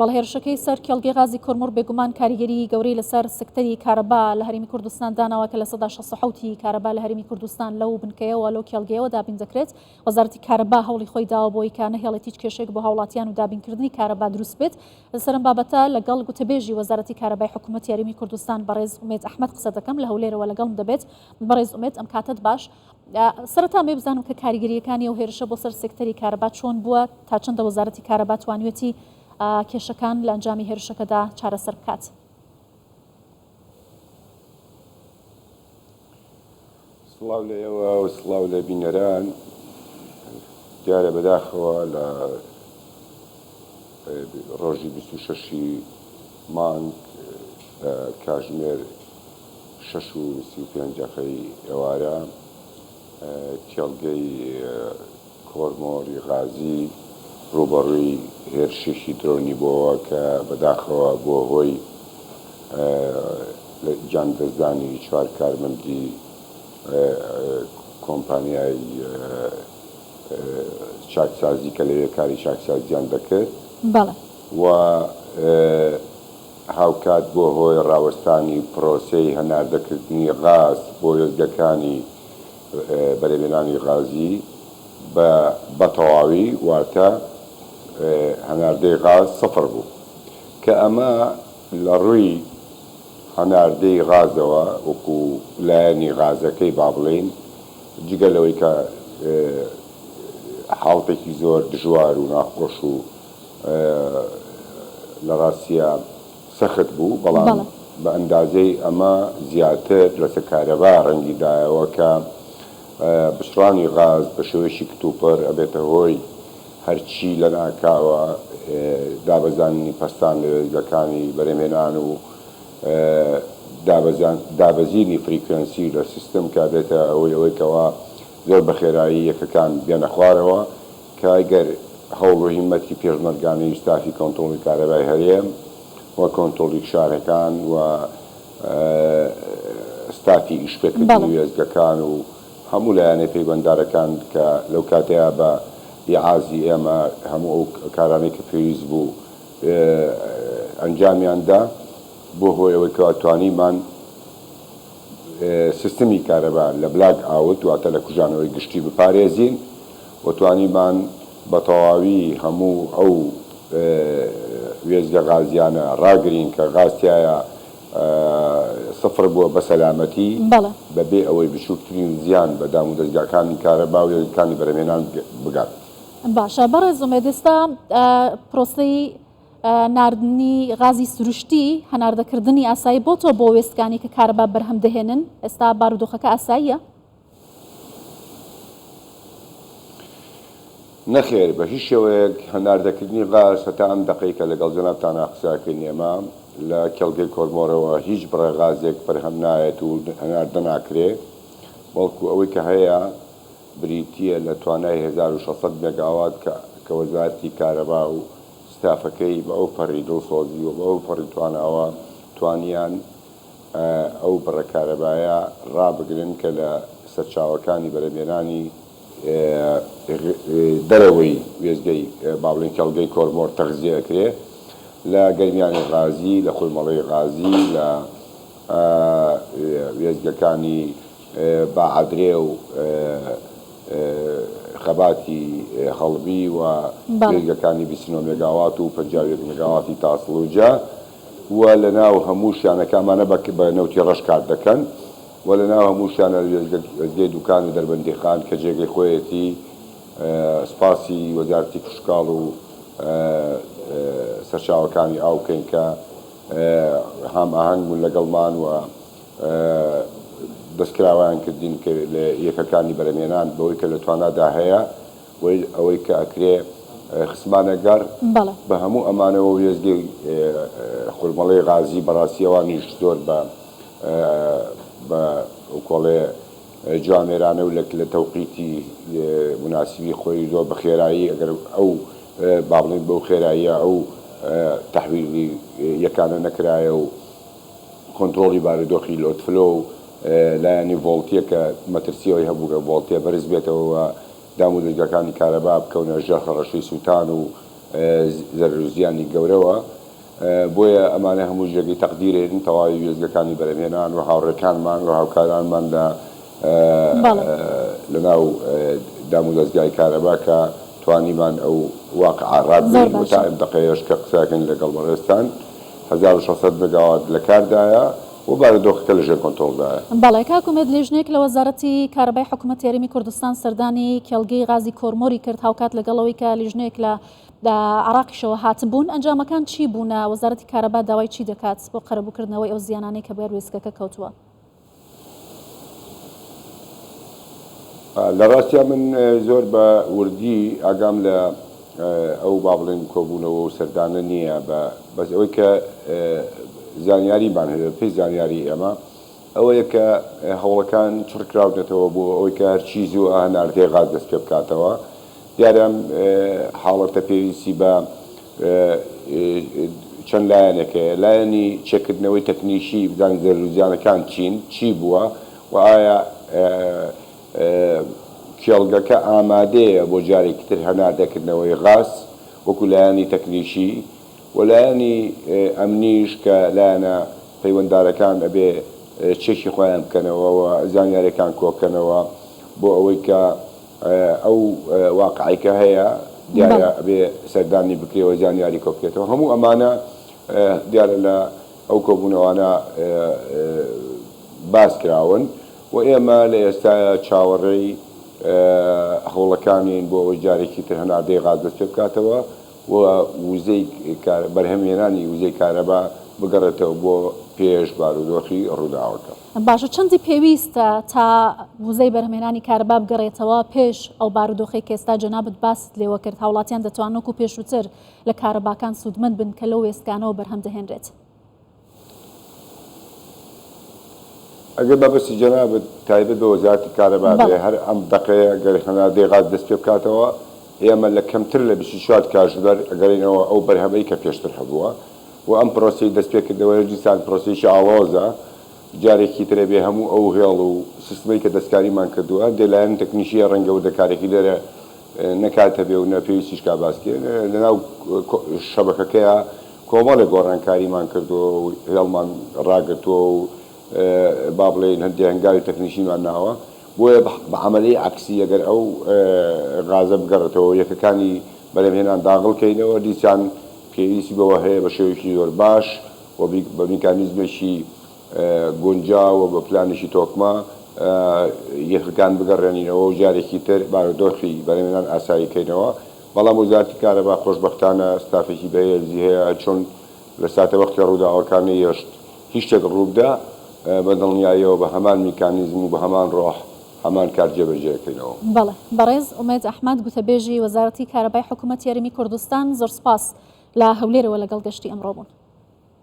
بەڵێ هێرشەکەی سەر کێڵگەی غازی کۆرمۆر بێگومان کاریگەری گەورەی لەسەر سکتەری کارەبا لە هەرێمی کوردستان داناوە کە لە سەدا 67 کارەبا لە هەرێمی کوردستان لەو بنکەیەوە لەو کێڵگەیەوە دابین دەکرێت. وەزارەتی کارەبا هەوڵی خۆی داوە بۆی کە نەهێڵێت هیچ کێشێک بۆ هاوڵاتیان و دابینکردنی کارەبا دروست بێت. لەسەرم بابەتە لەگەڵ گوتەبێژی وەزارەتی کارەبای حکوومەتی هەرێمی کوردستان بەڕێز ئومێد ئەحمەد قسە دەکەم لە هەولێرەوە لەگەڵم دەبێت. بەڕێز ئومێد ئەم کاتت باش سەرەتا مێ بزانم کە کاریگەریەکانی ئەو هێرشە بۆ سەر سکتەری کارەبا چۆن بووە تا چەندە وەزارەتی کارەبا توانوێتی کێشەکان لە ئەنجامی هێرشەکەدا چارەسەر بکات. سڵاو لە ئێوە و سڵاو لە بینەران. دیارە بەداخەوە لە ڕۆژی 26 مانگ کاتژمێر 6:35 ئێوارە کێڵگەی کۆرمۆری غازی ڕوبەڕووی هێرشێکی درۆنی بۆەوە کە بەداخەوە بۆ هۆی جاندەزدانی 4 کارمەندی کۆمپانیای چاکسازی کە لەوێ کاری چاکسازیان دەکرد و هاوکات بۆ هۆی ڕاوەستانی پرۆسەی هەناردەکردنی غاز بۆ وێستگەکانی بەرهەمهێنانی غازی بە تەواوی واتە هەناردەی غاز سەفر بوو کە ئەمە لە ڕووی هەناردەی غازەوە وەکو لایەنی غازەکەی با بڵێن جگە لەوەی کە حاڵتێکی زۆر دژوار و ناخۆش و لە ڕاستیە سەخت بوو بەڵام بە ئەندازەی ئەمە زیاتر لەسەر کارەبا ڕەنگیدایەوە کە بشڕانی غاز بە شێوەیەکی کتوپەر ئەبێتە هۆی هەرچی لە ناکاوە دابەزانی پەستان لە وێستگەکانی بەرهەمهێنان و دابەزینی فریکوێنسی لە سیستم کە بێتە ئەوەی کەەوە زۆر بە خێرایی یەکەکان بێنە خوارەوە کە ئەگەر هەوڵ و هیمەتی پێشمەرگانی ستافی کۆنتڕۆڵی کارەبای هەرێم وە کۆنتڕۆڵی شارەکان و ستافی ئیشپێکردنی وێستگەکان و هەموو لایەنەی پەیوەنددارەکان کە لەو کاتەیە بە یعازی ئێمە هەموو ئەو کارانەی کە پێویست بوو ئەنجامیاندا بۆ هۆی ئەوەی کەواتوانیمان سیستمی کارەبا لە بلاک ئاوت واتە لە کوژانەوەی گشتی بپارێزین و توانیمان بە تەواوی هەموو ئەو وێستگە غازیانە ڕاگرین کە غازتیایە سفر بووە بە سەلامەتی بەبێ ئەوەی بچووکترین زیان بە دام و دەستگاکانی کارەبا و وێستگەکانی بەرهەمهێنان بگات. باشە بەڕێز ئومێد ئێستا پرۆسەی ناردنی غازی سروشتی هەناردەکردنی ئاسایی بۆ تۆ بۆ وێستگانی کە کارەبا بەرهەم دەهێنن ئێستا بارودۆخەکە ئاساییە؟ نەخێر بە هیچ شێوەیەک هەناردەکردنی غاز هەتا ئەم دەقەیەکە لەگەڵ جەنابتان قساکەین ئێمە لە کێڵگەی کۆرمۆرەوە هیچ بڕێ غازێک بەرهەم نایەت و هەناردە ناکرێت بەڵکو ئەوەی کە هەیە بریتیە لە توانای 1600 مێگاوات کە وەزارەتی کارەبا و ستافەکەی بە ئەو پەڕی دڵسۆزی و بە ئەو پەڕی تواناوە توانیان ئەو بڕە کارەبایە ڕابگرن کە لە سەرچاوەکانی بەرهەمهێنانی دەرەوەی وێستگەی با بڵێن کێڵگەی کۆرمۆر تەغزیەکرێ لە گەرمیانی غازی لە خولمەڵەی غازی لە وێستگەکانی باعەدرێ و خەباتی هەڵبی و وێستگەکانی 29 مێگاوات و 51 مێگاواتی تاسڵوجە و لە ناو هەموو شانەکانمانە بە نەوتی ڕەش کار دەکەن و لە ناو هەموو شانە وێستگەی دوکان و دەربەندیخان کە جێگەی خۆیەتی سپاسی وەزارەتی کوشکاڵ و سەرچاوەکانی ئاوکەین کە هەم ئاهەنگ بوون لەگەڵمان و دەستکراویان کردین کە لە یەکەکانی بەرهەمهێنان بەوەی کە لە توانادا هەیە ئەوەی کە ئەکرێ خسمانەگەر بە هەموو ئەمانەوە وێستگەی خولمەڵەی غازی بەڕاستیەوانیش زۆر بە کۆڵێ جوامێرانە و لە تەوقیتی مناسیبی خۆی زۆر بە خێرایی ئەگەر ئەو با بڵێن بەو خێراییە ئەو تەحویلی یەکانە نەکرایە و کۆنتڕۆڵی بارودۆخی لۆتفلۆ و لایەنی ڤۆڵتیە کە مەترسیەوەی هەبوو کە ڤۆڵتیە بەرز بێتەوە دام و دەستگاکانی کارەبا بکەونە ژەرخە ڕەشەی سووتان و زەرزیانی گەورەوە بۆیە ئەمانە هەموو ژێگەی تەقدیرێن تەواوی وێزگەکانی بەرهەمهێنان و هاوڕێکانمان و هاوکارانمان لە ناو دام و دەستگای کارەبا کە توانیمان ئەو واقعە ڕادبین و تا ئەم دەقەیەش کە قساکەین لەگەڵ بەڕێستان 1600 مگاوات لە کاردایە و بارودۆخەکە لەژێر کۆنتڕۆڵدایە. بەڵێ کاکومێد لێژنێک لە وەزارەتی کارەبای حکوومەت یاریمی کوردستان سەردانی کێڵگەی غازی کۆرمۆری کرد هاوکات لەگەڵەوەی کە لیژنێک لە عراقیشەوە هاتبوون ئەنجامەکان چی بوونە وەزارەتی کارەبا داوای چی دەکات بۆ قەرەبووکردنەوەی ئەو زیانانەی کە بەر وێستگەکە کەوتووە؟ لە ڕاستیا من زۆر بە وردی ئاگام لە ئەو با بڵێن کۆبوونەوە و سەردانە نییە بەس ئەوەی کە زانیاریمان هەیە پێی زانیاری ئێمە ئەوەیە کە هەوڵەکان چڕکراونێتەوە بۆ ئەوەی کە هەرچیز و هەناردەی غاز دەست پێ بکاتەوە دیارە حاڵەتە پێویستی بە چەند لایەنێکەیە لایەنی چێکردنەوەی تەکنیشی بزانین زەرروزیانەکان چی بووە و ئایا کێڵگەکە ئامادەیە بۆ جارێکی تر هەناردەکردنەوەی غاز وەکو لایەنی تەکنیشی و لایەنی ئەمنیش کە لایەنە پەیوەنددارەکان ئەبێ چێکی خۆیان بکەنەوە و زانیاریەکان کۆکەنەوە بۆ ئەوەی کە ئەو واقعی کە هەیە دیارە ئەبێ سەردانی بکرێەوە زانیاری کۆبکرێتەوە هەموو ئەمانە دیارە لە ئەو کۆبوونەوانە باس کراون و ئێمە لە ئێستا چاوەڕێی هەوڵەکانین بۆ ئەوەی جارێکی تر هەناردەی غاز دەست پێ بکاتەوە و وزەی بەرهەمهێنانی وزەی کارەبا بگەڕێتەوە بۆ پێش بارودۆخی ڕووداوەکە. باشە چەندی پێویستە تا وزەی بەرهەمهێنانی کارەبا بگەڕێتەوە پێش ئەو بارودۆخی کە ئێستا جەنابەت باست لێوە کرد هاوڵاتیان دەتوانن وەکو پێشووتر لە کارەباکان سوودمەند بن کە لەو وێستگانەوە بەرهەم دەهێنرێت؟ ئەگەر بەبەستی جەنابەت تایبەت بە وەزارەتی کارەبا بێ هەر ئەم دەقەیە گەر هەناردەی غاز دەست پێ بکاتەوە ئێمە لە کەمتر لە 24 کاتژمێر ئەگەڕینەوە ئەو بەرهەمەی کە پێشتر هەبووە و ئەم پرۆسی دەستپێکردنەوەی دیسان پرۆسیشی ئاڵۆزە جارێکی ترە بێ هەموو ئەو هێڵ و سیستمەی کە دەستکاریمان کردووە دێلایەن تەکنیشیە ڕەنگە و دەکارێکی لێرە نەکاتە بێ و نەپێویستیش کا باسکێن لەناو شەبەکەکەیە کۆمەڵێک گۆڕانکاریمان کردووە و هێڵمان ڕاگرتووە و با بڵێن هەندێک هەنگاوی تەکنیشیمان ناوە بۆیە بە عەمەلی عەکسی ئەگەر ئەو غازە بگەڕێتەوە یەکەکانی بەرهەمهێنان داغڵکەینەوە دیسان پێویستی بەوە هەیە بە شێوەیەکی زۆر باش و بە میکانیزمێکی گونجاو و بە پلانێکی تۆکمە یەکەکان بگەڕێنینەوە و جارێکی تر بارودۆخی بەرهەمهێنان ئاساییکەینەوە بەڵام وەزارەتی کارەبا خۆشبەختانە ستافێکی بەهێزی هەیە چۆن لە ساتە وەختی ڕووداوەکانی هێشت هیچ شتێک ڕووبدا بە دڵنیاییەوە بە هەمان میکانیزم و بە هەمان ڕۆح هەمان کار جێبەجێکەینەوە. بەڵێ بەڕێز ئومێد ئەحمەد گوتەبێژی وەزارەتی کارەبای حکوومەت یاریمی کوردستان زۆر سپاس لە هەولێرەوە لەگەڵ گەشتی ئەمڕۆ بوون.